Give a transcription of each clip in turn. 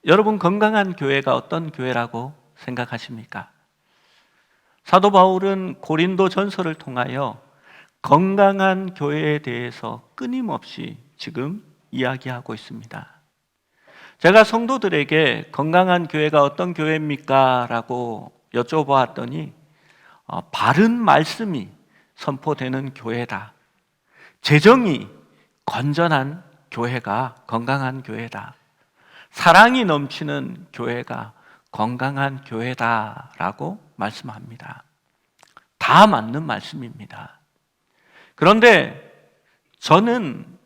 여러분 건강한 교회가 어떤 교회라고 생각하십니까? 사도 바울은 고린도 전서를 통하여 건강한 교회에 대해서 끊임없이 지금 이야기하고 있습니다. 제가 성도들에게 건강한 교회가 어떤 교회입니까? 라고 여쭤보았더니 바른 말씀이 선포되는 교회다. 재정이 건전한 교회가 건강한 교회다. 사랑이 넘치는 교회가 건강한 교회다라고 말씀합니다. 다 맞는 말씀입니다. 그런데 저는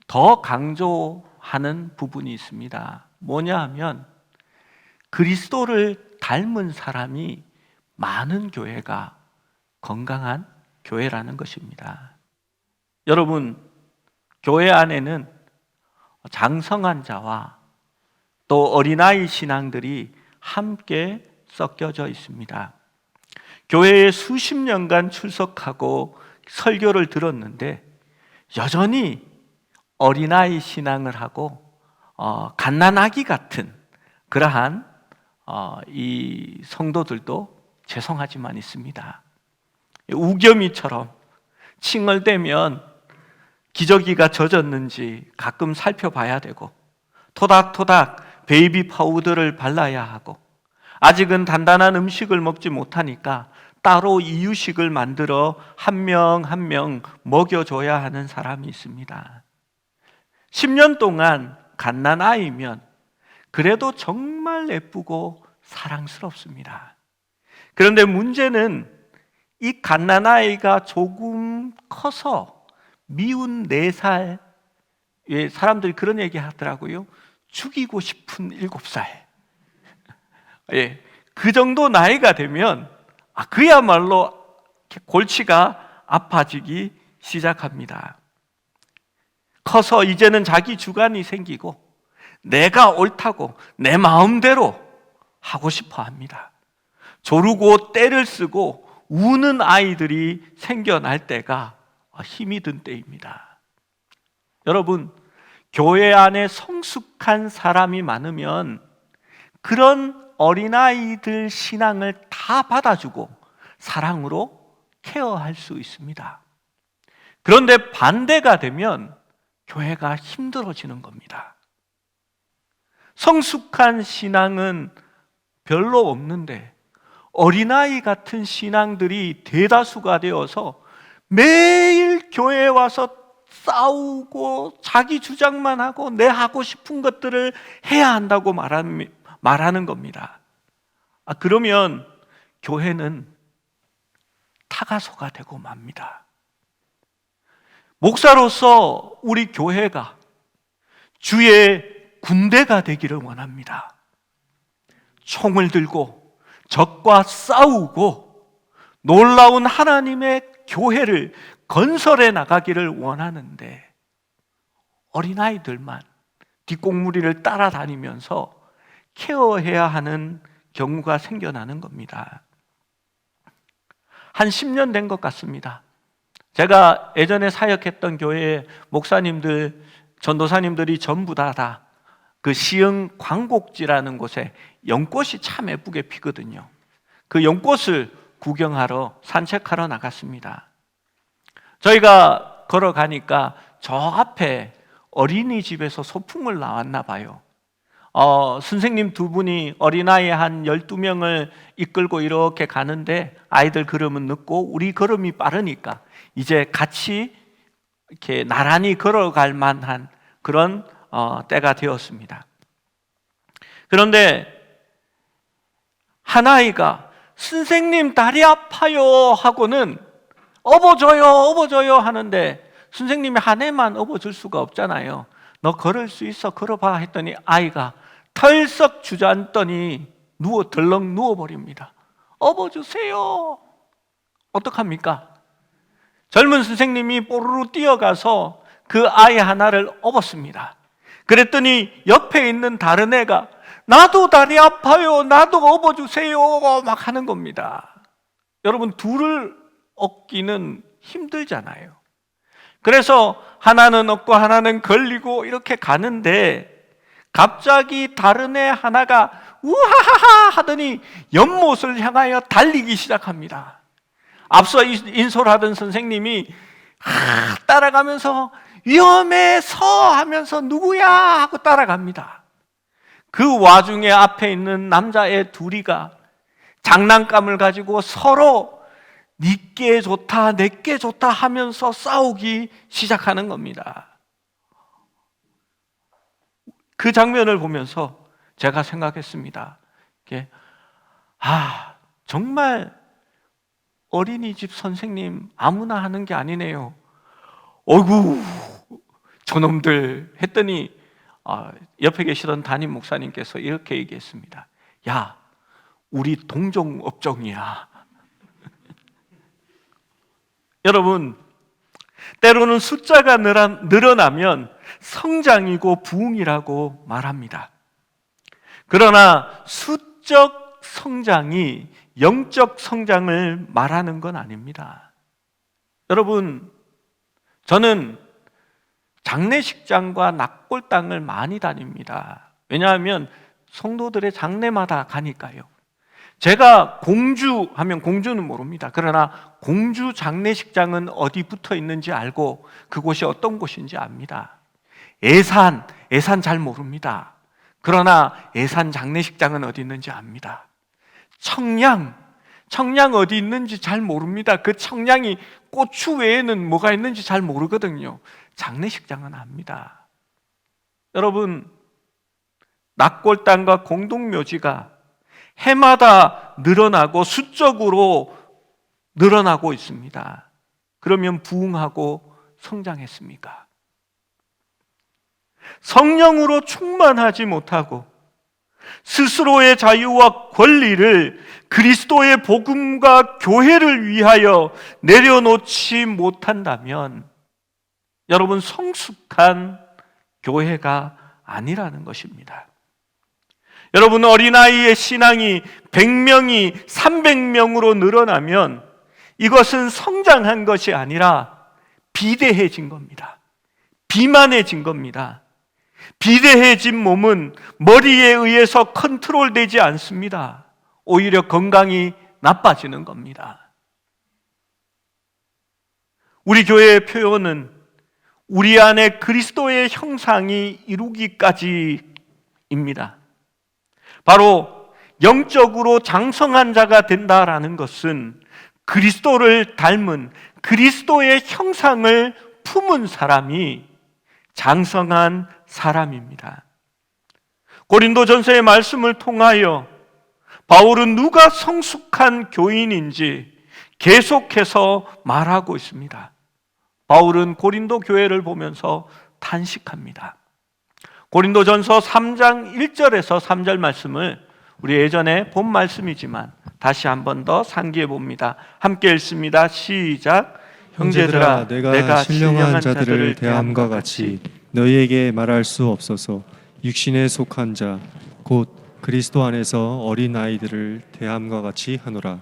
더 강조하는 부분이 있습니다. 뭐냐 하면 그리스도를 닮은 사람이 많은 교회가 건강한 교회라는 것입니다. 여러분, 교회 안에는 장성한 자와 또 어린아이 신앙들이 함께 섞여져 있습니다. 교회에 수십 년간 출석하고 설교를 들었는데 여전히 어린아이 신앙을 하고 갓난아기 같은 그러한 이 성도들도 죄송하지만 있습니다. 우겨미처럼 칭얼대면 기저귀가 젖었는지 가끔 살펴봐야 되고 토닥토닥 베이비 파우더를 발라야 하고 아직은 단단한 음식을 먹지 못하니까 따로 이유식을 만들어 한 명 한 명 먹여줘야 하는 사람이 있습니다. 10년 동안 갓난아이면 그래도 정말 예쁘고 사랑스럽습니다. 그런데 문제는 이 갓난아이가 조금 커서 미운 4살, 사람들이 그런 얘기 하더라고요. 죽이고 싶은 7살. 예, 그 정도 나이가 되면 그야말로 골치가 아파지기 시작합니다. 커서 이제는 자기 주관이 생기고 내가 옳다고 내 마음대로 하고 싶어 합니다. 조르고 떼를 쓰고 우는 아이들이 생겨날 때가 힘이 든 때입니다. 여러분, 교회 안에 성숙한 사람이 많으면 그런 어린아이들 신앙을 다 받아주고 사랑으로 케어할 수 있습니다. 그런데 반대가 되면 교회가 힘들어지는 겁니다. 성숙한 신앙은 별로 없는데 어린아이 같은 신앙들이 대다수가 되어서 매일 교회에 와서 싸우고 자기 주장만 하고 내 하고 싶은 것들을 해야 한다고 말하는 겁니다. 그러면 교회는 타가소가 되고 맙니다. 목사로서 우리 교회가 주의 군대가 되기를 원합니다. 총을 들고 적과 싸우고 놀라운 하나님의 교회를 건설해 나가기를 원하는데 어린아이들만 뒷공무리를 따라다니면서 케어해야 하는 경우가 생겨나는 겁니다. 한 10년 된 것 같습니다. 제가 예전에 사역했던 교회의 목사님들, 전도사님들이 전부 다 그 시흥 광곡지라는 곳에 연꽃이 참 예쁘게 피거든요. 그 연꽃을 구경하러 산책하러 나갔습니다. 저희가 걸어가니까 저 앞에 어린이집에서 소풍을 나왔나 봐요. 선생님 2분이 어린아이 한 12명을 이끌고 이렇게 가는데 아이들 걸음은 늦고 우리 걸음이 빠르니까 이제 같이 이렇게 나란히 걸어갈 만한 그런 때가 되었습니다. 그런데 한 아이가 선생님 다리 아파요 하고는 업어줘요 하는데 선생님이 한 해만 업어줄 수가 없잖아요. 너 걸을 수 있어 걸어봐 했더니 아이가 털썩 주저앉더니 덜렁 누워버립니다. 업어주세요. 어떡합니까? 젊은 선생님이 뽀르르 뛰어가서 그 아이 하나를 업었습니다. 그랬더니 옆에 있는 다른 애가 나도 다리 아파요, 나도 업어주세요 막 하는 겁니다. 여러분, 둘을 업기는 힘들잖아요. 그래서 하나는 업고 하나는 걸리고 이렇게 가는데 갑자기 다른 애 하나가 우하하하 하더니 연못을 향하여 달리기 시작합니다. 앞서 인솔하던 선생님이 따라가면서 위험해 서 하면서 누구야 하고 따라갑니다. 그 와중에 앞에 있는 남자애 둘이가 장난감을 가지고 서로 니께 좋다 내께 좋다 하면서 싸우기 시작하는 겁니다. 그 장면을 보면서 제가 생각했습니다. 정말 어린이집 선생님 아무나 하는 게 아니네요. 어이구 저놈들 했더니 옆에 계시던 담임 목사님께서 이렇게 얘기했습니다. 야, 우리 동종업종이야. 여러분, 때로는 숫자가 늘어나면 성장이고 부흥이라고 말합니다. 그러나 수적 성장이 영적 성장을 말하는 건 아닙니다. 여러분, 저는 장례식장과 낙골당을 많이 다닙니다. 왜냐하면 성도들의 장례마다 가니까요. 제가 공주 하면 공주는 모릅니다. 그러나 공주 장례식장은 어디 붙어 있는지 알고 그곳이 어떤 곳인지 압니다. 예산 잘 모릅니다. 그러나 예산 장례식장은 어디 있는지 압니다. 청량 어디 있는지 잘 모릅니다. 그 청량이 고추 외에는 뭐가 있는지 잘 모르거든요. 장례식장은 압니다. 여러분, 낙골당과 공동묘지가 해마다 늘어나고 수적으로 늘어나고 있습니다. 그러면 부흥하고 성장했습니까? 성령으로 충만하지 못하고 스스로의 자유와 권리를 그리스도의 복음과 교회를 위하여 내려놓지 못한다면 여러분, 성숙한 교회가 아니라는 것입니다. 여러분, 어린아이의 신앙이 100명이 300명으로 늘어나면 이것은 성장한 것이 아니라 비대해진 겁니다. 비만해진 겁니다. 비대해진 몸은 머리에 의해서 컨트롤되지 않습니다. 오히려 건강이 나빠지는 겁니다. 우리 교회의 표현은 우리 안에 그리스도의 형상이 이루기까지입니다. 바로 영적으로 장성한 자가 된다라는 것은 그리스도를 닮은 그리스도의 형상을 품은 사람이 장성한 사람입니다. 고린도전서의 말씀을 통하여 바울은 누가 성숙한 교인인지 계속해서 말하고 있습니다. 바울은 고린도 교회를 보면서 탄식합니다. 고린도전서 3장 1절에서 3절 말씀을 우리 예전에 본 말씀이지만 다시 한 번 더 상기해 봅니다. 함께 읽습니다. 시작. 형제들아, 내가 신령한 자들을 대함과 같이 너희에게 말할 수 없어서 육신에 속한 자 곧 그리스도 안에서 어린 아이들을 대함과 같이 하노라.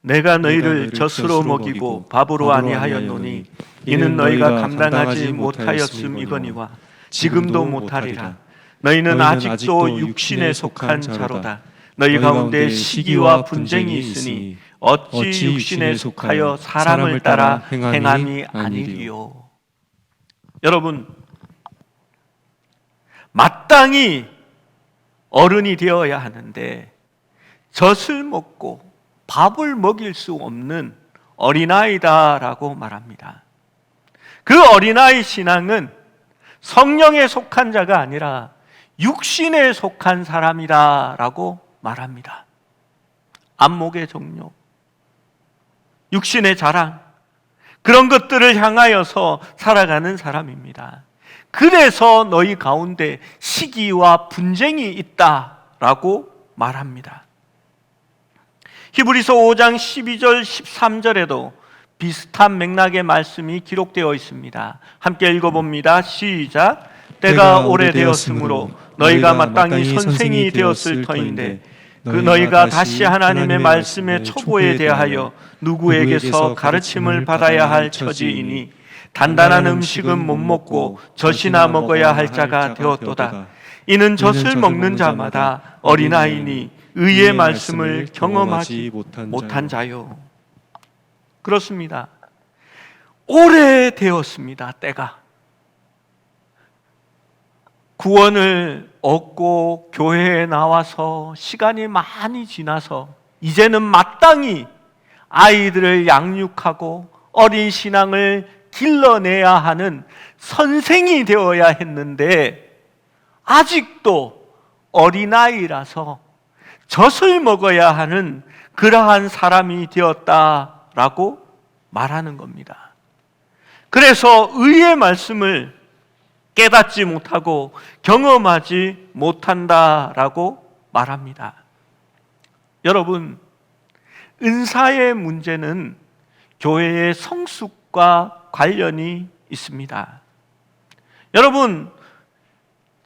내가 너희를 젖으로 먹이고 밥으로 아니하였노니 이는 너희가 감당하지 못하였음이거니와 지금도 못하리라. 너희는 아직도 육신에 속한 자로다. 너희 가운데 시기와 분쟁이 있으니 어찌 육신에 속하여 사람을 따라 행함이 아니리요. 여러분, 마땅히 어른이 되어야 하는데 젖을 먹고 밥을 먹일 수 없는 어린아이다라고 말합니다. 그 어린아이 신앙은 성령에 속한 자가 아니라 육신에 속한 사람이다라고 말합니다. 안목의 종료, 육신의 자랑, 그런 것들을 향하여서 살아가는 사람입니다. 그래서 너희 가운데 시기와 분쟁이 있다라고 말합니다. 히브리서 5장 12절 13절에도 비슷한 맥락의 말씀이 기록되어 있습니다. 함께 읽어봅니다. 시작. 때가 오래되었으므로 너희가 마땅히 선생이 되었을 터인데 그 너희가 다시 하나님의 말씀의 초보에 대하여 누구에게서 가르침을 받아야 할 처지이니 단단한 음식은 못 먹고 젖이나 먹어야 할 자가 되었도다. 이는 젖을 먹는 자마다 어린아이니 의의 말씀을 경험하지 못한 자요. 그렇습니다. 오래되었습니다. 때가 구원을 얻고 교회에 나와서 시간이 많이 지나서 이제는 마땅히 아이들을 양육하고 어린 신앙을 길러내야 하는 선생이 되어야 했는데 아직도 어린아이라서 젖을 먹어야 하는 그러한 사람이 되었다라고 말하는 겁니다. 그래서 의의 말씀을 깨닫지 못하고 경험하지 못한다라고 말합니다. 여러분, 은사의 문제는 교회의 성숙과 관련이 있습니다. 여러분,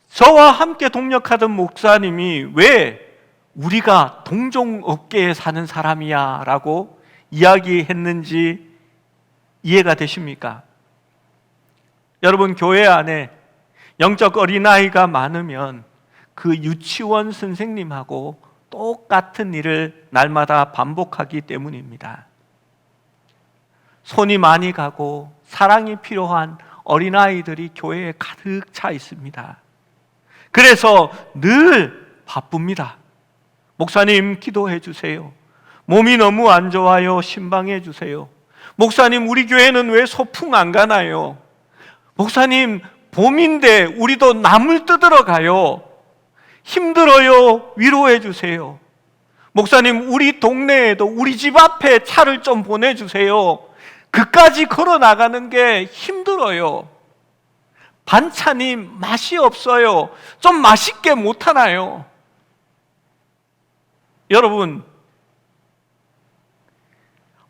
저와 함께 동역하던 목사님이 왜 우리가 동종업계에 사는 사람이야 라고 이야기했는지 이해가 되십니까? 여러분, 교회 안에 영적 어린아이가 많으면 그 유치원 선생님하고 똑같은 일을 날마다 반복하기 때문입니다. 손이 많이 가고 사랑이 필요한 어린아이들이 교회에 가득 차 있습니다. 그래서 늘 바쁩니다. 목사님, 기도해 주세요. 몸이 너무 안 좋아요. 신방해 주세요. 목사님, 우리 교회는 왜 소풍 안 가나요? 목사님, 봄인데 우리도 나물 뜯으러 가요. 힘들어요. 위로해 주세요. 목사님, 우리 동네에도 우리 집 앞에 차를 좀 보내주세요. 그까지 걸어 나가는 게 힘들어요. 반찬이 맛이 없어요. 좀 맛있게 못하나요? 여러분,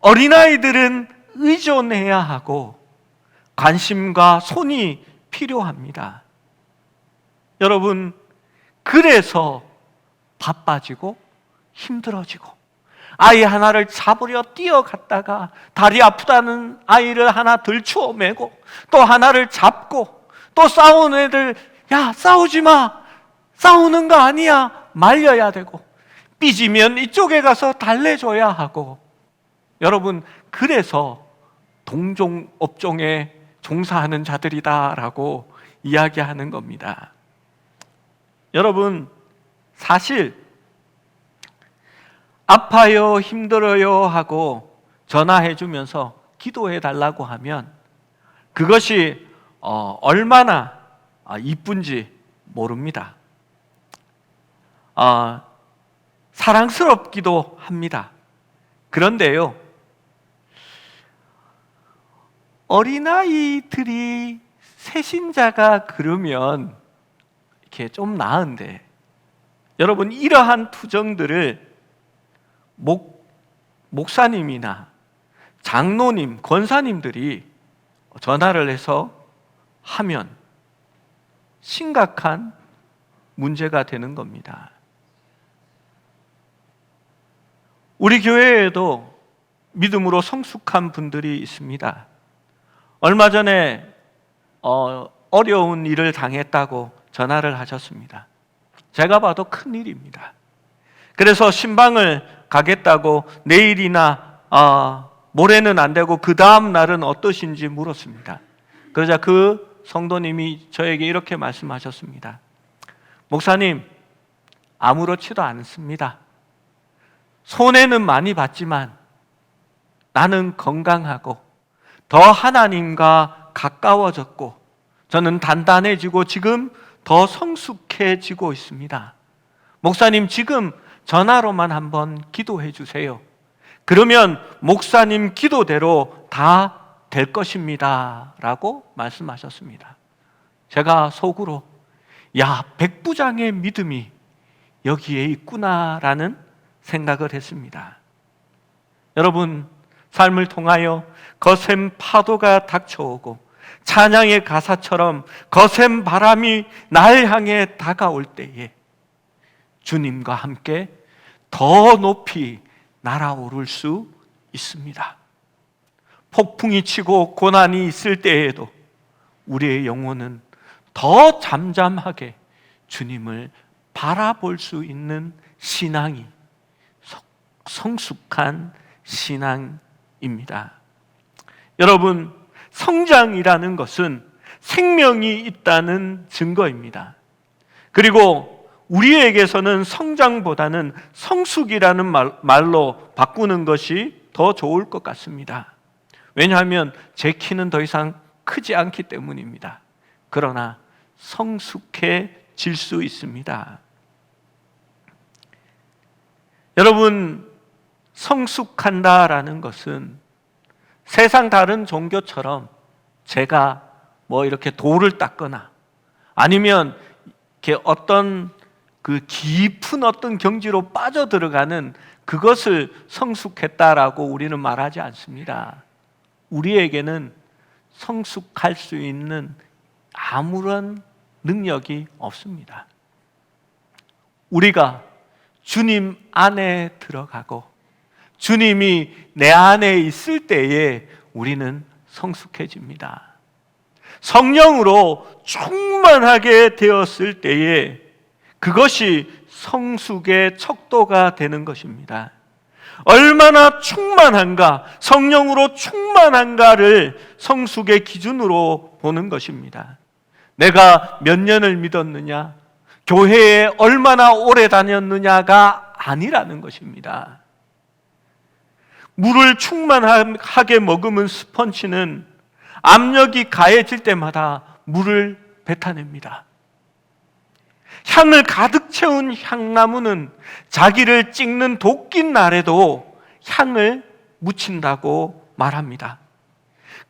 어린아이들은 의존해야 하고 관심과 손이 필요합니다. 여러분, 그래서 바빠지고 힘들어지고 아이 하나를 잡으려 뛰어갔다가 다리 아프다는 아이를 하나 들추어 매고 또 하나를 잡고 또 싸우는 애들, 야, 싸우지 마, 싸우는 거 아니야, 말려야 되고 삐지면 이쪽에 가서 달래줘야 하고. 여러분, 그래서 동종업종에 종사하는 자들이다라고 이야기하는 겁니다. 여러분, 사실 아파요, 힘들어요 하고 전화해 주면서 기도해 달라고 하면 그것이 얼마나 이쁜지 모릅니다. 사랑스럽기도 합니다. 그런데요, 어린아이들이 새신자가 그러면 이렇게 좀 나은데, 여러분, 이러한 투정들을 목사님이나 장로님, 권사님들이 전화를 해서 하면 심각한 문제가 되는 겁니다. 우리 교회에도 믿음으로 성숙한 분들이 있습니다. 얼마 전에 어려운 일을 당했다고 전화를 하셨습니다. 제가 봐도 큰 일입니다. 그래서 신방을 가겠다고 내일이나 모레는 안 되고 그 다음 날은 어떠신지 물었습니다. 그러자 그 성도님이 저에게 이렇게 말씀하셨습니다. 목사님, 아무렇지도 않습니다. 손해는 많이 봤지만 나는 건강하고 더 하나님과 가까워졌고 저는 단단해지고 지금 더 성숙해지고 있습니다. 목사님, 지금 전화로만 한번 기도해 주세요. 그러면 목사님 기도대로 다 될 것입니다 라고 말씀하셨습니다. 제가 속으로, 야, 백부장의 믿음이 여기에 있구나라는 생각을 했습니다. 여러분, 삶을 통하여 거센 파도가 닥쳐오고 찬양의 가사처럼 거센 바람이 날 향해 다가올 때에 주님과 함께 더 높이 날아오를 수 있습니다. 폭풍이 치고 고난이 있을 때에도 우리의 영혼은 더 잠잠하게 주님을 바라볼 수 있는 신앙이 성숙한 신앙입니다. 여러분, 성장이라는 것은 생명이 있다는 증거입니다. 그리고 우리에게서는 성장보다는 성숙이라는 말로 바꾸는 것이 더 좋을 것 같습니다. 왜냐하면 제 키는 더 이상 크지 않기 때문입니다. 그러나 성숙해질 수 있습니다. 여러분, 성숙한다라는 것은 세상 다른 종교처럼 제가 이렇게 돌을 닦거나 아니면 이렇게 어떤 그 깊은 어떤 경지로 빠져들어가는 그것을 성숙했다라고 우리는 말하지 않습니다. 우리에게는 성숙할 수 있는 아무런 능력이 없습니다. 우리가 주님 안에 들어가고 주님이 내 안에 있을 때에 우리는 성숙해집니다. 성령으로 충만하게 되었을 때에 그것이 성숙의 척도가 되는 것입니다. 얼마나 충만한가, 성령으로 충만한가를 성숙의 기준으로 보는 것입니다. 내가 몇 년을 믿었느냐, 교회에 얼마나 오래 다녔느냐가 아니라는 것입니다. 물을 충만하게 머금은 스펀지는 압력이 가해질 때마다 물을 뱉어냅니다. 향을 가득 채운 향나무는 자기를 찍는 도끼 날에도 향을 묻힌다고 말합니다.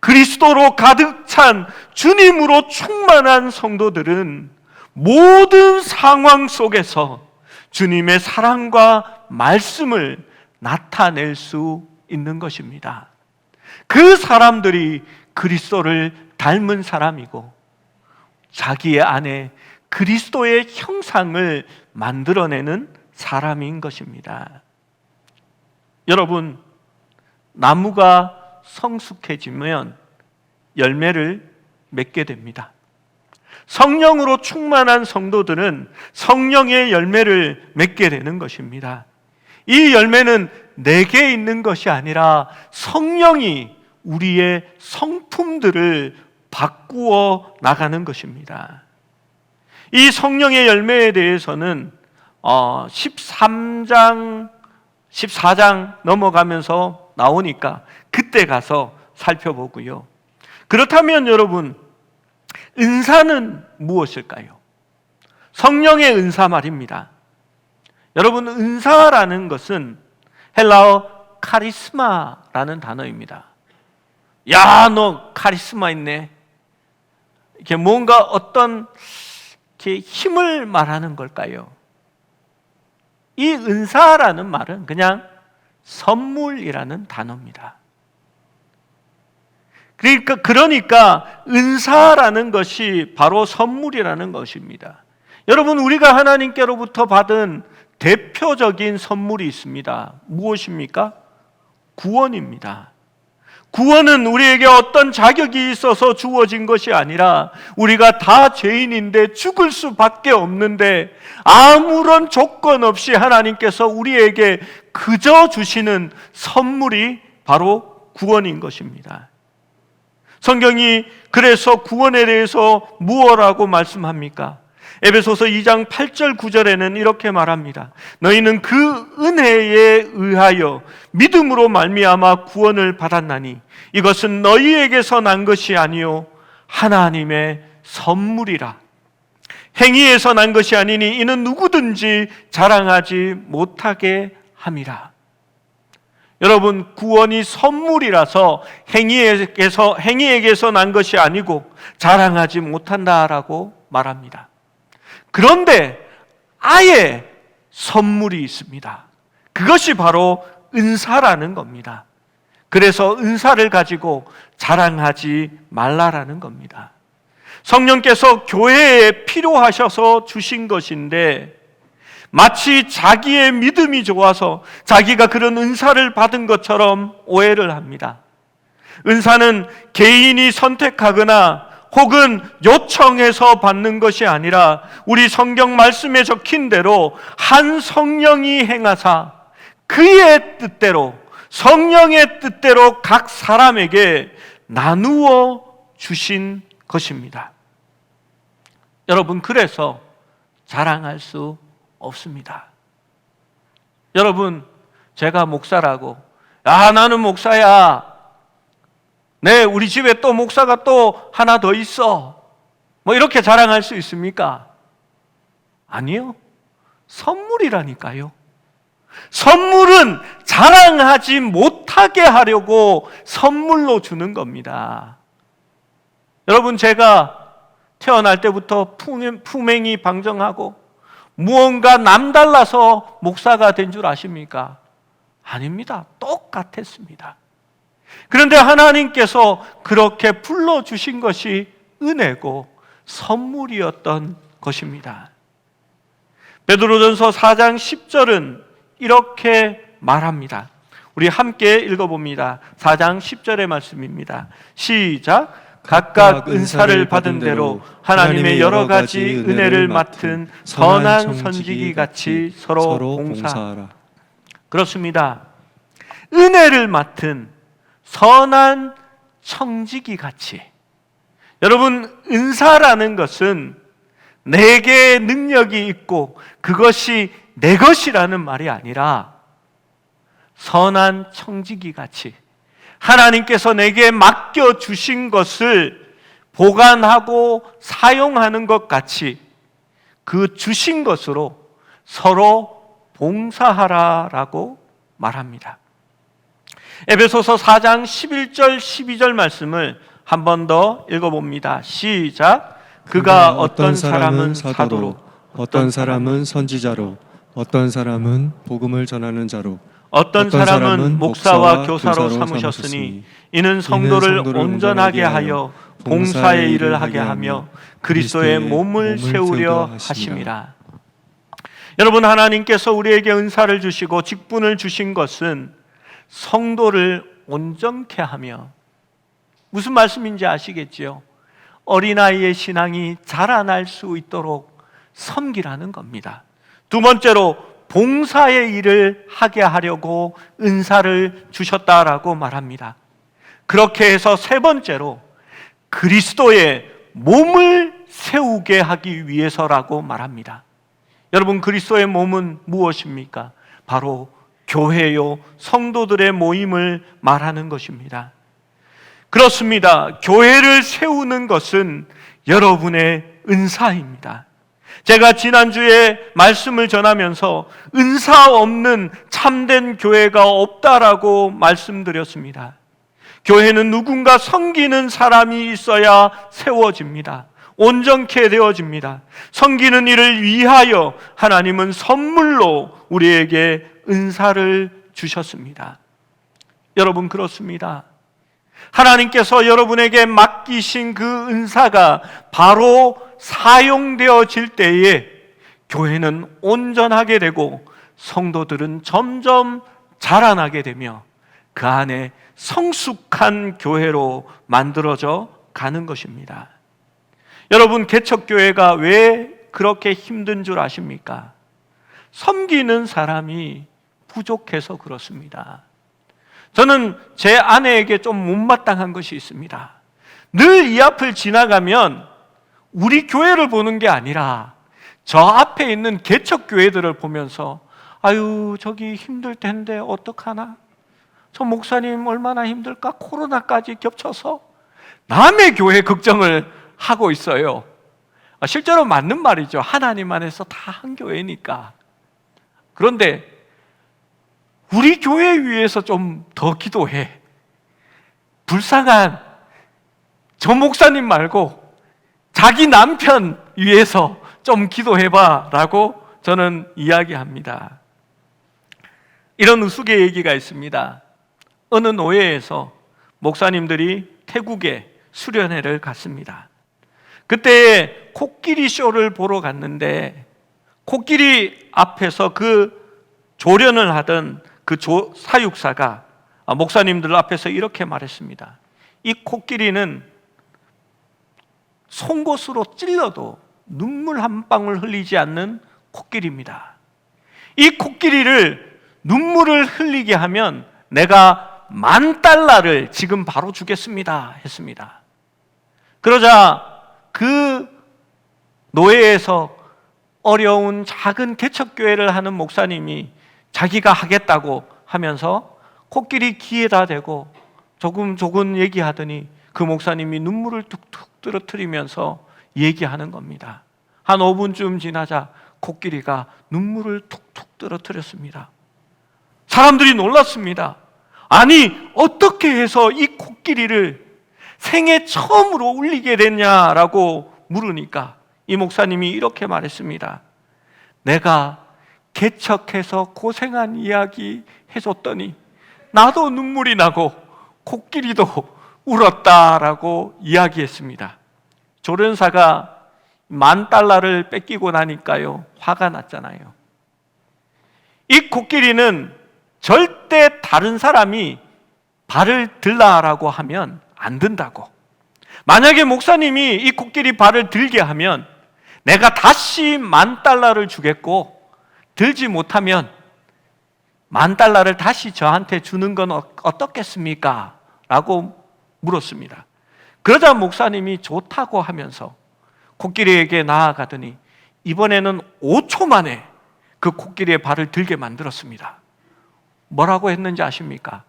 그리스도로 가득 찬 주님으로 충만한 성도들은 모든 상황 속에서 주님의 사랑과 말씀을 나타낼 수 있는 것입니다. 그 사람들이 그리스도를 닮은 사람이고 자기의 안에 그리스도의 형상을 만들어내는 사람인 것입니다. 여러분, 나무가 성숙해지면 열매를 맺게 됩니다. 성령으로 충만한 성도들은 성령의 열매를 맺게 되는 것입니다. 이 열매는 내게 있는 것이 아니라 성령이 우리의 성품들을 바꾸어 나가는 것입니다. 이 성령의 열매에 대해서는 13장, 14장 넘어가면서 나오니까 그때 가서 살펴보고요. 그렇다면 여러분, 은사는 무엇일까요? 성령의 은사 말입니다. 여러분, 은사라는 것은 헬라어 카리스마라는 단어입니다. 야, 너 카리스마 있네. 이렇게 뭔가 어떤 이렇게 힘을 말하는 걸까요? 이 은사라는 말은 그냥 선물이라는 단어입니다. 그러니까 은사라는 것이 바로 선물이라는 것입니다. 여러분, 우리가 하나님께로부터 받은 대표적인 선물이 있습니다. 무엇입니까? 구원입니다. 구원은 우리에게 어떤 자격이 있어서 주어진 것이 아니라 우리가 다 죄인인데 죽을 수밖에 없는데 아무런 조건 없이 하나님께서 우리에게 그저 주시는 선물이 바로 구원인 것입니다. 성경이 그래서 구원에 대해서 무엇라고 말씀합니까? 에베소서 2장 8절 9절에는 이렇게 말합니다. 너희는 그 은혜에 의하여 믿음으로 말미암아 구원을 받았나니 이것은 너희에게서 난 것이 아니요 하나님의 선물이라. 행위에서 난 것이 아니니 이는 누구든지 자랑하지 못하게 함이라. 여러분, 구원이 선물이라서 행위에게서 난 것이 아니고 자랑하지 못한다라고 말합니다. 그런데 아예 선물이 있습니다. 그것이 바로 은사라는 겁니다. 그래서 은사를 가지고 자랑하지 말라라는 겁니다. 성령께서 교회에 필요하셔서 주신 것인데 마치 자기의 믿음이 좋아서 자기가 그런 은사를 받은 것처럼 오해를 합니다. 은사는 개인이 선택하거나 혹은 요청해서 받는 것이 아니라 우리 성경 말씀에 적힌 대로 한 성령이 행하사 그의 뜻대로, 성령의 뜻대로 각 사람에게 나누어 주신 것입니다. 여러분, 그래서 자랑할 수 없습니다. 여러분, 제가 목사라고, 나는 목사야, 네, 우리 집에 또 목사가 또 하나 더 있어, 뭐 이렇게 자랑할 수 있습니까? 아니요. 선물이라니까요. 선물은 자랑하지 못하게 하려고 선물로 주는 겁니다. 여러분, 제가 태어날 때부터 품행이 방정하고 무언가 남달라서 목사가 된 줄 아십니까? 아닙니다. 똑같았습니다. 그런데 하나님께서 그렇게 불러주신 것이 은혜고 선물이었던 것입니다. 베드로전서 4장 10절은 이렇게 말합니다. 우리 함께 읽어봅니다. 4장 10절의 말씀입니다. 시작. 각각 은사를 받은 대로 하나님의 여러 가지 은혜를 맡은 선한 선지기 같이 서로 봉사하라. 그렇습니다. 은혜를 맡은 선한 청지기 같이. 여러분, 은사라는 것은 내게 능력이 있고 그것이 내 것이라는 말이 아니라 선한 청지기 같이 하나님께서 내게 맡겨주신 것을 보관하고 사용하는 것 같이 그 주신 것으로 서로 봉사하라라고 말합니다. 에베소서 4장 11절 12절 말씀을 한 번 더 읽어봅니다. 시작. 그가 어떤 사람은 사도로, 어떤 사람은 선지자로, 어떤 사람은 복음을 전하는 자로, 어떤 사람은 목사와 교사로 삼으셨으니 이는 성도를 온전하게 하여 봉사의 일을 하게 하며 그리스도의 몸을 세우려 하심이라. 여러분, 하나님께서 우리에게 은사를 주시고 직분을 주신 것은 성도를 온전케 하며, 무슨 말씀인지 아시겠지요? 어린아이의 신앙이 자라날 수 있도록 섬기라는 겁니다. 두 번째로 봉사의 일을 하게 하려고 은사를 주셨다라고 말합니다. 그렇게 해서 세 번째로 그리스도의 몸을 세우게 하기 위해서라고 말합니다. 여러분, 그리스도의 몸은 무엇입니까? 바로 교회요, 성도들의 모임을 말하는 것입니다. 그렇습니다. 교회를 세우는 것은 여러분의 은사입니다. 제가 지난주에 말씀을 전하면서 은사 없는 참된 교회가 없다라고 말씀드렸습니다. 교회는 누군가 섬기는 사람이 있어야 세워집니다. 온전케 되어집니다. 섬기는 일을 위하여 하나님은 선물로 우리에게 은사를 주셨습니다. 여러분, 그렇습니다. 하나님께서 여러분에게 맡기신 그 은사가 바로 사용되어질 때에 교회는 온전하게 되고 성도들은 점점 자라나게 되며 그 안에 성숙한 교회로 만들어져 가는 것입니다. 여러분, 개척교회가 왜 그렇게 힘든 줄 아십니까? 섬기는 사람이 부족해서 그렇습니다. 저는 제 아내에게 좀 못마땅한 것이 있습니다. 늘 이 앞을 지나가면 우리 교회를 보는 게 아니라 저 앞에 있는 개척교회들을 보면서 아유, 저기 힘들 텐데 어떡하나? 저 목사님 얼마나 힘들까? 코로나까지 겹쳐서 남의 교회 걱정을 하고 있어요. 실제로 맞는 말이죠. 하나님 안에서 다 한 교회니까. 그런데 우리 교회 위해서 좀 더 기도해. 불쌍한 저 목사님 말고 자기 남편 위해서 좀 기도해봐 라고 저는 이야기합니다. 이런 우스개 얘기가 있습니다. 어느 노예에서 목사님들이 태국에 수련회를 갔습니다. 그때 코끼리 쇼를 보러 갔는데 코끼리 앞에서 그 조련을 하던 그 사육사가 목사님들 앞에서 이렇게 말했습니다. 이 코끼리는 송곳으로 찔러도 눈물 한 방울 흘리지 않는 코끼리입니다. 이 코끼리를 눈물을 흘리게 하면 내가 $10,000를 지금 바로 주겠습니다 했습니다. 그러자 그 노예에서 어려운 작은 개척교회를 하는 목사님이 자기가 하겠다고 하면서 코끼리 귀에다 대고 조금 얘기하더니 그 목사님이 눈물을 툭툭 떨어뜨리면서 얘기하는 겁니다. 한 5분쯤 지나자 코끼리가 눈물을 툭툭 떨어뜨렸습니다. 사람들이 놀랐습니다. 아니, 어떻게 해서 이 코끼리를 생애 처음으로 울리게 됐냐라고 물으니까 이 목사님이 이렇게 말했습니다. 내가 개척해서 고생한 이야기 해줬더니 나도 눈물이 나고 코끼리도 울었다라고 이야기했습니다. 조련사가 $10,000를 뺏기고 나니까요, 화가 났잖아요. 이 코끼리는 절대 다른 사람이 발을 들라라고 하면 안 든다고. 만약에 목사님이 이 코끼리 발을 들게 하면 내가 다시 $10,000를 주겠고, 들지 못하면 $10,000를 다시 저한테 주는 건 어떻겠습니까? 라고 물었습니다. 그러자 목사님이 좋다고 하면서 코끼리에게 나아가더니 이번에는 5초 만에 그 코끼리의 발을 들게 만들었습니다. 뭐라고 했는지 아십니까?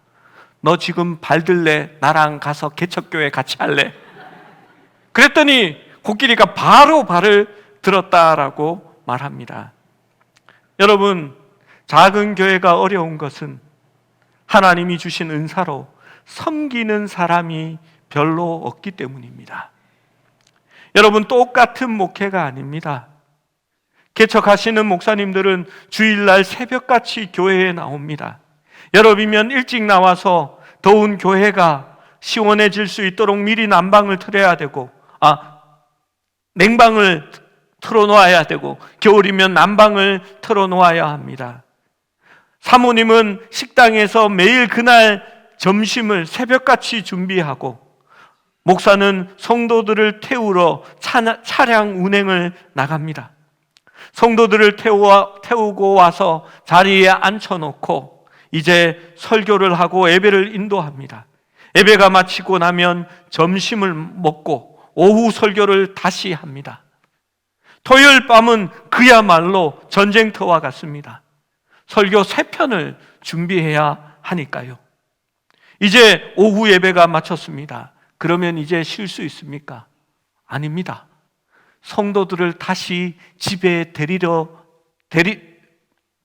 너 지금 발 들래? 나랑 가서 개척교회 같이 할래? 그랬더니 코끼리가 바로 발을 들었다라고 말합니다. 여러분, 작은 교회가 어려운 것은 하나님이 주신 은사로 섬기는 사람이 별로 없기 때문입니다. 여러분, 똑같은 목회가 아닙니다. 개척하시는 목사님들은 주일날 새벽같이 교회에 나옵니다. 여름이면 일찍 나와서 더운 교회가 시원해질 수 있도록 미리 난방을 틀어야 되고, 냉방을 틀어놓아야 되고, 겨울이면 난방을 틀어놓아야 합니다. 사모님은 식당에서 매일 그날 점심을 새벽같이 준비하고, 목사는 성도들을 태우러 차량 운행을 나갑니다. 성도들을 태우고 와서 자리에 앉혀놓고 이제 설교를 하고 예배를 인도합니다. 예배가 마치고 나면 점심을 먹고 오후 설교를 다시 합니다. 토요일 밤은 그야말로 전쟁터와 같습니다. 설교 3편을 준비해야 하니까요. 이제 오후 예배가 마쳤습니다. 그러면 이제 쉴 수 있습니까? 아닙니다. 성도들을 다시 집에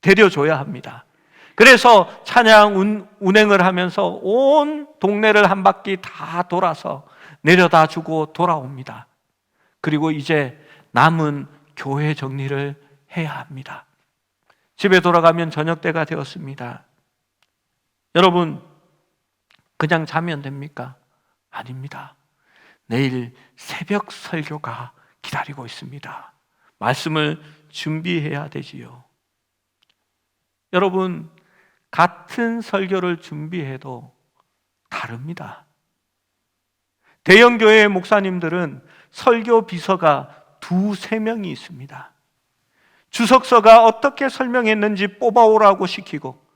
데려줘야 합니다. 그래서 찬양 운행을 하면서 온 동네를 한 바퀴 다 돌아서 내려다 주고 돌아옵니다. 그리고 이제 남은 교회 정리를 해야 합니다. 집에 돌아가면 저녁 때가 되었습니다. 여러분, 그냥 자면 됩니까? 아닙니다. 내일 새벽 설교가 기다리고 있습니다. 말씀을 준비해야 되지요. 여러분, 같은 설교를 준비해도 다릅니다. 대형 교회의 목사님들은 설교 비서가 2-3명이 있습니다. 주석서가 어떻게 설명했는지 뽑아오라고 시키고,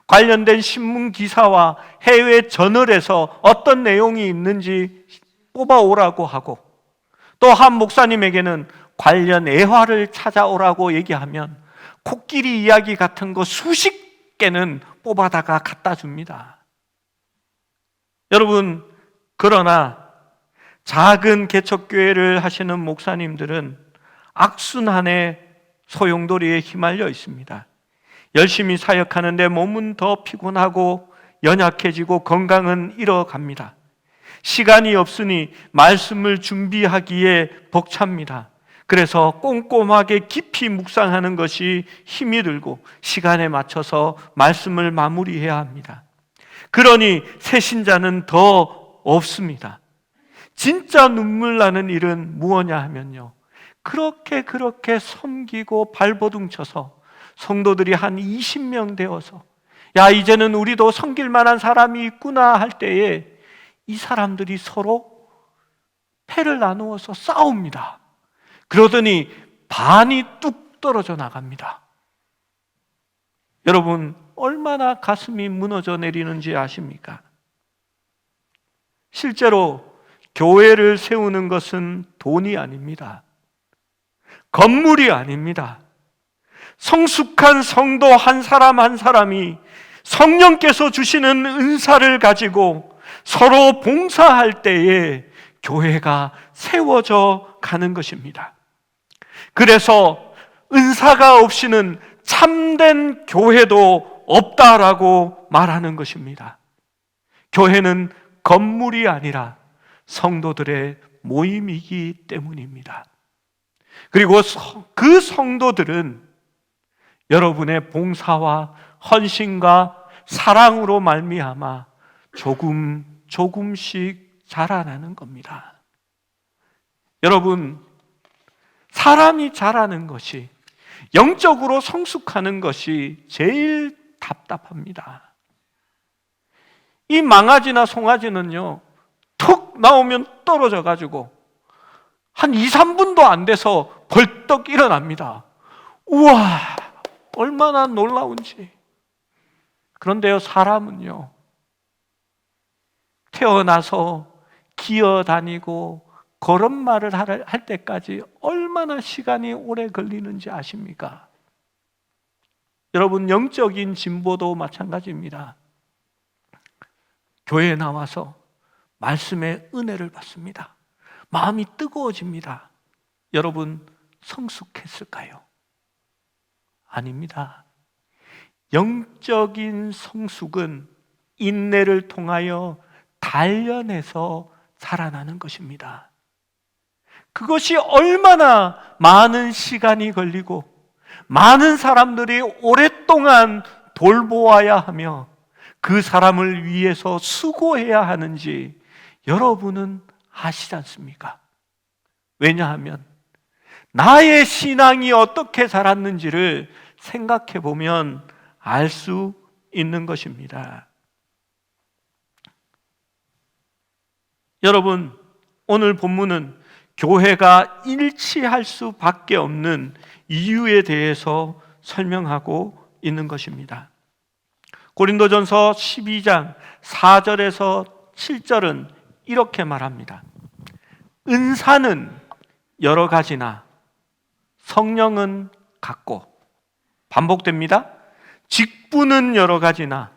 관련된 신문 기사와 해외 저널에서 어떤 내용이 있는지 뽑아오라고 하고, 또 한 목사님에게는 관련 애화를 찾아오라고 얘기하면 코끼리 이야기 같은 거 수십 개는 뽑아다가 갖다 줍니다. 여러분, 그러나 작은 개척교회를 하시는 목사님들은 악순환의 소용돌이에 휘말려 있습니다. 열심히 사역하는데 몸은 더 피곤하고 연약해지고 건강은 잃어갑니다. 시간이 없으니 말씀을 준비하기에 벅찹니다. 그래서 꼼꼼하게 깊이 묵상하는 것이 힘이 들고 시간에 맞춰서 말씀을 마무리해야 합니다. 그러니 새신자는 더 없습니다. 진짜 눈물 나는 일은 무엇냐 하면요, 그렇게 섬기고 발버둥 쳐서 성도들이 한 20명 되어서 야, 이제는 우리도 섬길 만한 사람이 있구나 할 때에 이 사람들이 서로 패를 나누어서 싸웁니다. 그러더니 반이 뚝 떨어져 나갑니다. 여러분, 얼마나 가슴이 무너져 내리는지 아십니까? 실제로 교회를 세우는 것은 돈이 아닙니다. 건물이 아닙니다. 성숙한 성도 한 사람 한 사람이 성령께서 주시는 은사를 가지고 서로 봉사할 때에 교회가 세워져 가는 것입니다. 그래서 은사가 없이는 참된 교회도 없다라고 말하는 것입니다. 교회는 건물이 아니라 성도들의 모임이기 때문입니다. 그리고 그 성도들은 여러분의 봉사와 헌신과 사랑으로 말미암아 조금씩 자라나는 겁니다. 여러분, 사람이 자라는 것이, 영적으로 성숙하는 것이 제일 답답합니다. 이 망아지나 송아지는요, 툭 나오면 떨어져 가지고 한 2, 3분도 안 돼서 벌떡 일어납니다. 우와, 얼마나 놀라운지. 그런데요, 사람은요, 태어나서 기어다니고 걸음마를 할 때까지 얼마나 시간이 오래 걸리는지 아십니까? 여러분, 영적인 진보도 마찬가지입니다. 교회에 나와서 말씀의 은혜를 받습니다. 마음이 뜨거워집니다. 여러분, 성숙했을까요? 아닙니다. 영적인 성숙은 인내를 통하여 단련해서 자라나는 것입니다. 그것이 얼마나 많은 시간이 걸리고 많은 사람들이 오랫동안 돌보아야 하며 그 사람을 위해서 수고해야 하는지 여러분은 아시지 않습니까? 왜냐하면 나의 신앙이 어떻게 자랐는지를 생각해 보면 알 수 있는 것입니다. 여러분, 오늘 본문은 교회가 일치할 수밖에 없는 이유에 대해서 설명하고 있는 것입니다. 고린도전서 12장 4절에서 7절은 이렇게 말합니다. 은사는 여러 가지나 성령은 같고, 반복됩니다. 직분은 여러 가지나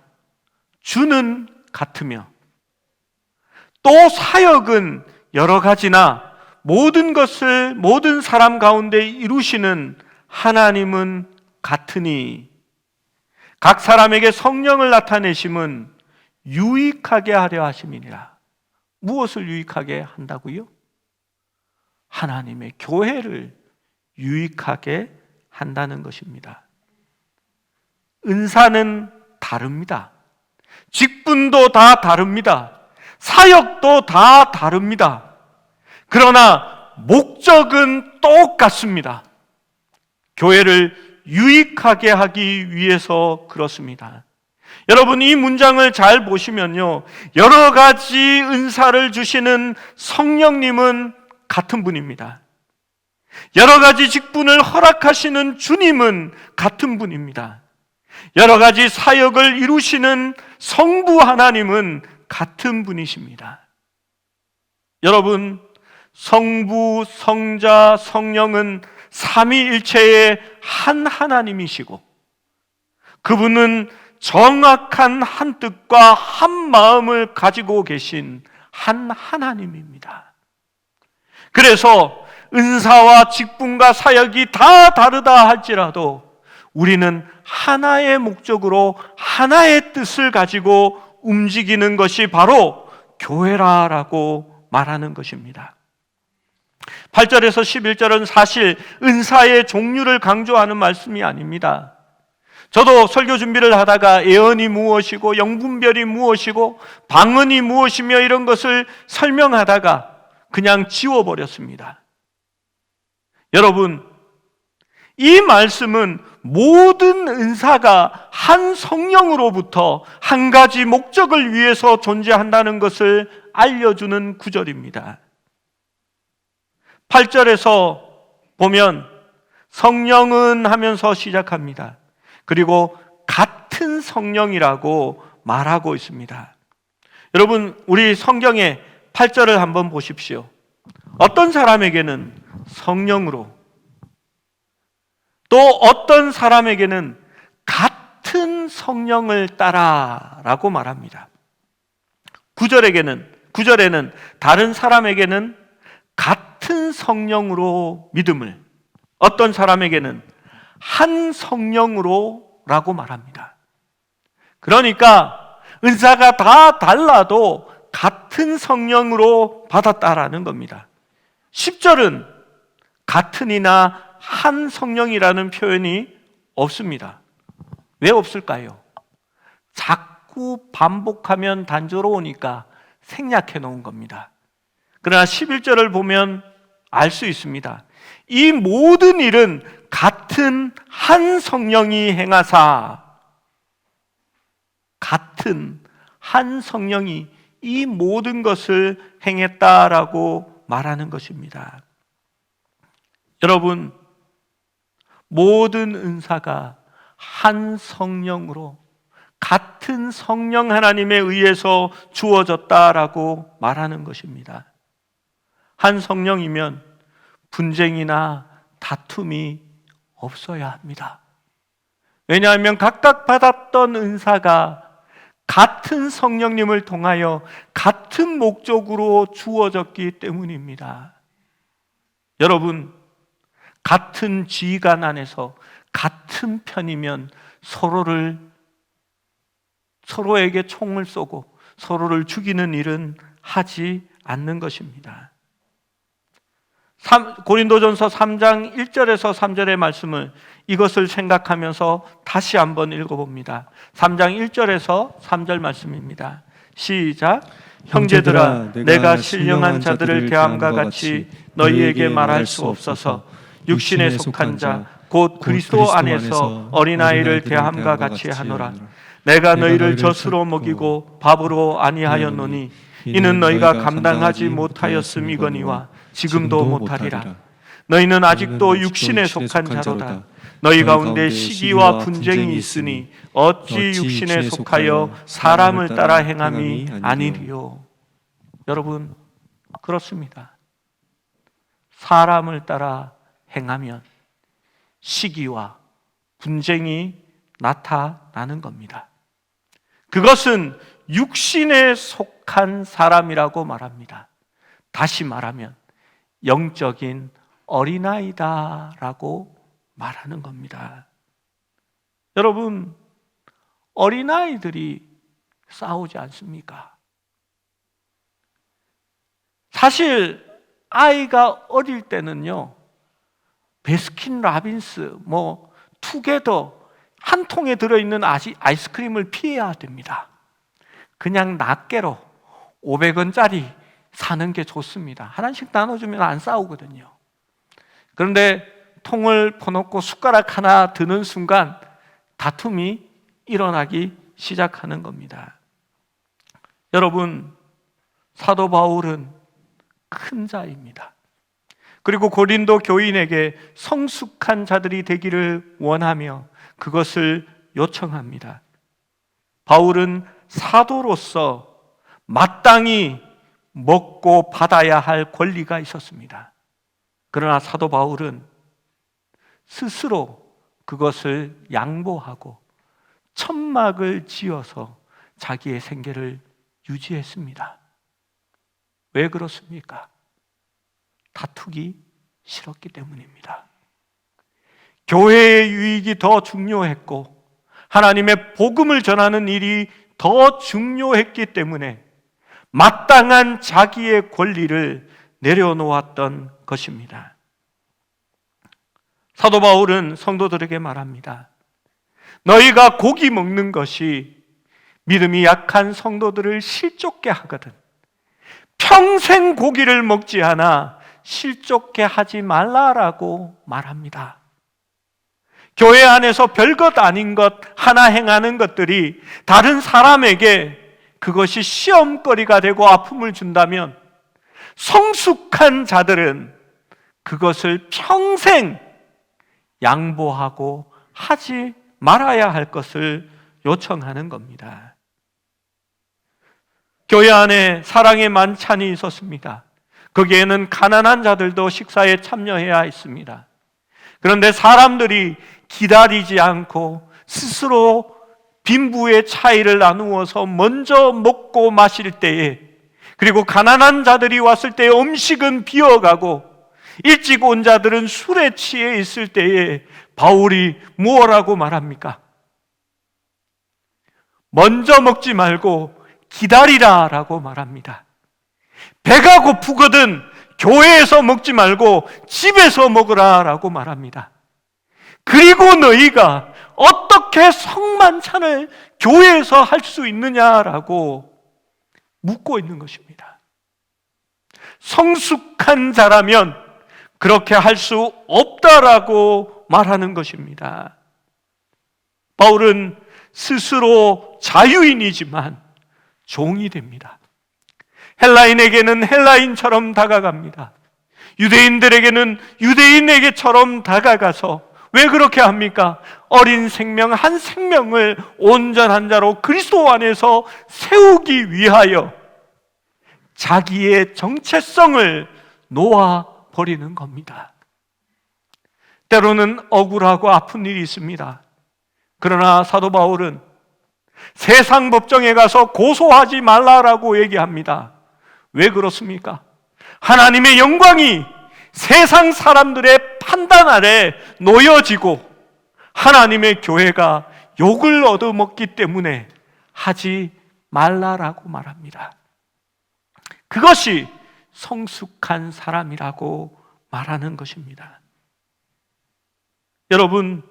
주는 같으며, 또 사역은 여러 가지나 모든 것을 모든 사람 가운데 이루시는 하나님은 같으니, 각 사람에게 성령을 나타내심은 유익하게 하려 하심이니라. 무엇을 유익하게 한다고요? 하나님의 교회를 유익하게 한다는 것입니다. 은사는 다릅니다. 직분도 다 다릅니다. 사역도 다 다릅니다. 그러나 목적은 똑같습니다. 교회를 유익하게 하기 위해서 그렇습니다. 여러분, 이 문장을 잘 보시면요, 여러 가지 은사를 주시는 성령님은 같은 분입니다. 여러 가지 직분을 허락하시는 주님은 같은 분입니다. 여러 가지 사역을 이루시는 성부 하나님은 같은 분이십니다. 여러분, 성부, 성자, 성령은 삼위일체의 한 하나님이시고, 그분은 정확한 한 뜻과 한 마음을 가지고 계신 한 하나님입니다. 그래서 은사와 직분과 사역이 다 다르다 할지라도 우리는 하나의 목적으로 하나의 뜻을 가지고 움직이는 것이 바로 교회라고 말하는 것입니다. 8절에서 11절은 사실 은사의 종류를 강조하는 말씀이 아닙니다. 저도 설교 준비를 하다가 예언이 무엇이고 영분별이 무엇이고 방언이 무엇이며 이런 것을 설명하다가 그냥 지워버렸습니다. 여러분, 이 말씀은 모든 은사가 한 성령으로부터 한 가지 목적을 위해서 존재한다는 것을 알려주는 구절입니다. 8절에서 보면 성령은 하면서 시작합니다. 그리고 같은 성령이라고 말하고 있습니다. 여러분, 우리 성경의 8절을 한번 보십시오. 어떤 사람에게는 성령으로, 또 어떤 사람에게는 같은 성령을 따라라고 말합니다. 9절에는 다른 사람에게는 같은 성령으로 믿음을, 어떤 사람에게는 한 성령으로라고 말합니다. 그러니까 은사가 다 달라도 같은 성령으로 받았다라는 겁니다. 10절은 같은이나 한 성령이라는 표현이 없습니다. 왜 없을까요? 자꾸 반복하면 단조로우니까 생략해 놓은 겁니다. 그러나 11절을 보면 알 수 있습니다. 이 모든 일은 같은 한 성령이 행하사, 같은 한 성령이 이 모든 것을 행했다라고 말하는 것입니다. 여러분, 모든 은사가 한 성령으로 같은 성령 하나님에 의해서 주어졌다라고 말하는 것입니다. 한 성령이면 분쟁이나 다툼이 없어야 합니다. 왜냐하면 각각 받았던 은사가 같은 성령님을 통하여 같은 목적으로 주어졌기 때문입니다. 여러분, 같은 지휘관 안에서 같은 편이면 서로에게 총을 쏘고 서로를 죽이는 일은 하지 않는 것입니다. 고린도전서 3장 1절에서 3절의 말씀을 이것을 생각하면서 다시 한번 읽어봅니다. 3장 1절에서 3절 말씀입니다. 시작. 형제들아, 내가 신령한 자들을 대함과 같이 너희에게 말할 수 없어서 육신에 속한 자 곧 그리스도 안에서 어린아이를 대함과 같이 하노라. 내가 너희를 젖으로 먹이고 밥으로 아니하였노니 이는 너희가 감당하지 못하였음이거니와 지금도 못하리라. 너희는 아직도 육신에 속한 자로다. 너희 가운데 시기와 분쟁이 있으니 어찌 육신에 속하여 사람을 따라 행함이 아니리요. 여러분, 그렇습니다. 사람을 따라 행하면 시기와 분쟁이 나타나는 겁니다. 그것은 육신에 속한 사람이라고 말합니다. 다시 말하면 영적인 어린아이다라고 말하는 겁니다. 여러분, 어린아이들이 싸우지 않습니까? 사실 아이가 어릴 때는요, 베스킨 라빈스, 투게더 한 통에 들어있는 아이스크림을 피해야 됩니다. 그냥 낱개로 500원짜리 사는 게 좋습니다. 하나씩 나눠주면 안 싸우거든요. 그런데 통을 퍼놓고 숟가락 하나 드는 순간 다툼이 일어나기 시작하는 겁니다. 여러분, 사도 바울은 큰 자입니다. 그리고 고린도 교인에게 성숙한 자들이 되기를 원하며 그것을 요청합니다. 바울은 사도로서 마땅히 먹고 받아야 할 권리가 있었습니다. 그러나 사도 바울은 스스로 그것을 양보하고 천막을 지어서 자기의 생계를 유지했습니다. 왜 그렇습니까? 다투기 싫었기 때문입니다. 교회의 유익이 더 중요했고 하나님의 복음을 전하는 일이 더 중요했기 때문에 마땅한 자기의 권리를 내려놓았던 것입니다. 사도 바울은 성도들에게 말합니다. 너희가 고기 먹는 것이 믿음이 약한 성도들을 실족게 하거든 평생 고기를 먹지 않아 실족게 하지 말라라고 말합니다. 교회 안에서 별것 아닌 것 하나 행하는 것들이 다른 사람에게 그것이 시험거리가 되고 아픔을 준다면 성숙한 자들은 그것을 평생 양보하고 하지 말아야 할 것을 요청하는 겁니다. 교회 안에 사랑의 만찬이 있었습니다. 거기에는 가난한 자들도 식사에 참여해야 했습니다. 그런데 사람들이 기다리지 않고 스스로 빈부의 차이를 나누어서 먼저 먹고 마실 때에, 그리고 가난한 자들이 왔을 때 음식은 비어가고 일찍 온 자들은 술에 취해 있을 때에 바울이 무엇라고 말합니까? 먼저 먹지 말고 기다리라 라고 말합니다. 배가 고프거든 교회에서 먹지 말고 집에서 먹으라 라고 말합니다. 그리고 너희가 어떻게 성만찬을 교회에서 할 수 있느냐라고 묻고 있는 것입니다. 성숙한 자라면 그렇게 할 수 없다라고 말하는 것입니다. 바울은 스스로 자유인이지만 종이 됩니다. 헬라인에게는 헬라인처럼 다가갑니다. 유대인들에게는 유대인에게처럼 다가가서 왜 그렇게 합니까? 어린 생명 한 생명을 온전한 자로 그리스도 안에서 세우기 위하여 자기의 정체성을 놓아버리는 겁니다. 때로는 억울하고 아픈 일이 있습니다. 그러나 사도 바울은 세상 법정에 가서 고소하지 말라라고 얘기합니다. 왜 그렇습니까? 하나님의 영광이 세상 사람들의 판단 아래 놓여지고 하나님의 교회가 욕을 얻어먹기 때문에 하지 말라라고 말합니다. 그것이 성숙한 사람이라고 말하는 것입니다. 여러분,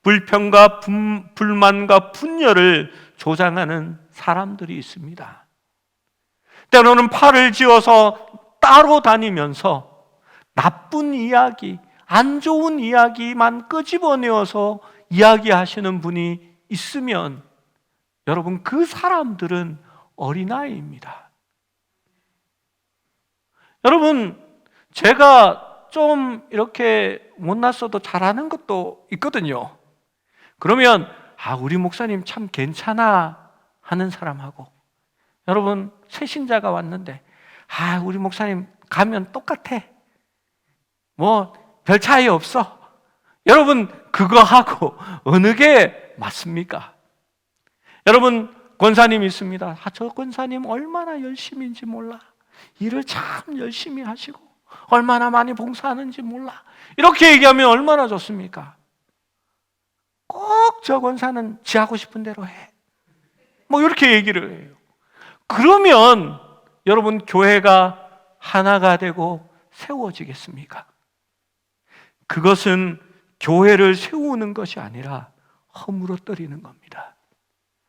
불평과 불만과 분열을 조장하는 사람들이 있습니다. 때로는 팔을 지어서 따로 다니면서 나쁜 이야기, 안 좋은 이야기만 끄집어내어서 이야기하시는 분이 있으면 여러분, 그 사람들은 어린아이입니다. 여러분, 제가 좀 이렇게 못났어도 잘하는 것도 있거든요. 그러면 우리 목사님 참 괜찮아 하는 사람하고, 여러분 새신자가 왔는데 우리 목사님 가면 똑같아, 뭐 별 차이 없어. 여러분, 그거 하고 어느 게 맞습니까? 여러분, 권사님 있습니다. 저 권사님 얼마나 열심인지 몰라. 일을 참 열심히 하시고 얼마나 많이 봉사하는지 몰라. 이렇게 얘기하면 얼마나 좋습니까? 꼭 저 권사는 지 하고 싶은 대로 해. 뭐 이렇게 얘기를 해요. 그러면 여러분, 교회가 하나가 되고 세워지겠습니까? 그것은 교회를 세우는 것이 아니라 허물어뜨리는 겁니다.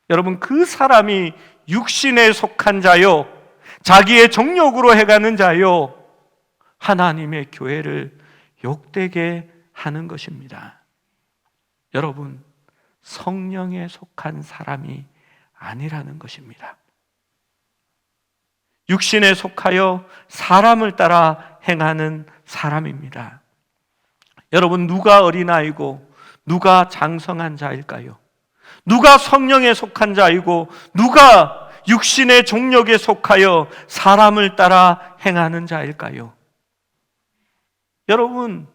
여러분, 그 사람이 육신에 속한 자요, 자기의 정욕으로 해가는 자요, 하나님의 교회를 욕되게 하는 것입니다. 여러분, 성령에 속한 사람이 아니라는 것입니다. 육신에 속하여 사람을 따라 행하는 사람입니다. 여러분, 누가 어린아이고 누가 장성한 자일까요? 누가 성령에 속한 자이고 누가 육신의 종욕에 속하여 사람을 따라 행하는 자일까요? 여러분,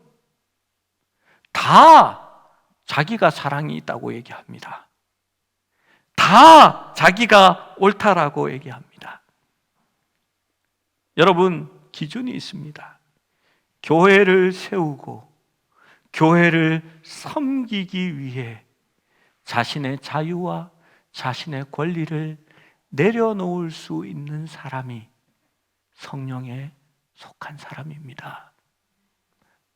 다 자기가 사랑이 있다고 얘기합니다. 다 자기가 옳다라고 얘기합니다. 여러분, 기준이 있습니다. 교회를 세우고 교회를 섬기기 위해 자신의 자유와 자신의 권리를 내려놓을 수 있는 사람이 성령에 속한 사람입니다.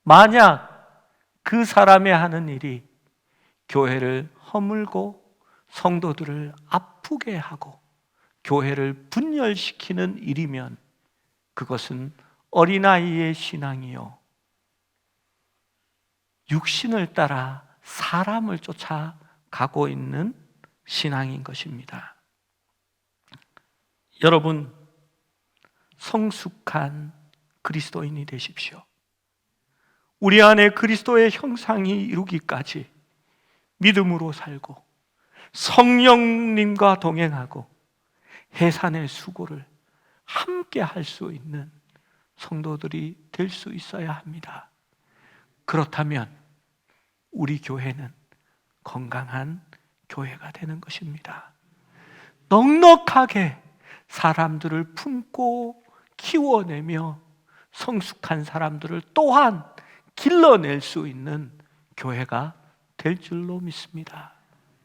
만약 그 사람의 하는 일이 교회를 허물고 성도들을 아프게 하고 교회를 분열시키는 일이면 그것은 어린아이의 신앙이요, 육신을 따라 사람을 쫓아가고 있는 신앙인 것입니다. 여러분, 성숙한 그리스도인이 되십시오. 우리 안에 그리스도의 형상이 이루기까지 믿음으로 살고 성령님과 동행하고 해산의 수고를 함께 할 수 있는 성도들이 될 수 있어야 합니다. 그렇다면 우리 교회는 건강한 교회가 되는 것입니다. 넉넉하게 사람들을 품고 키워내며 성숙한 사람들을 또한 길러낼 수 있는 교회가 될 줄로 믿습니다.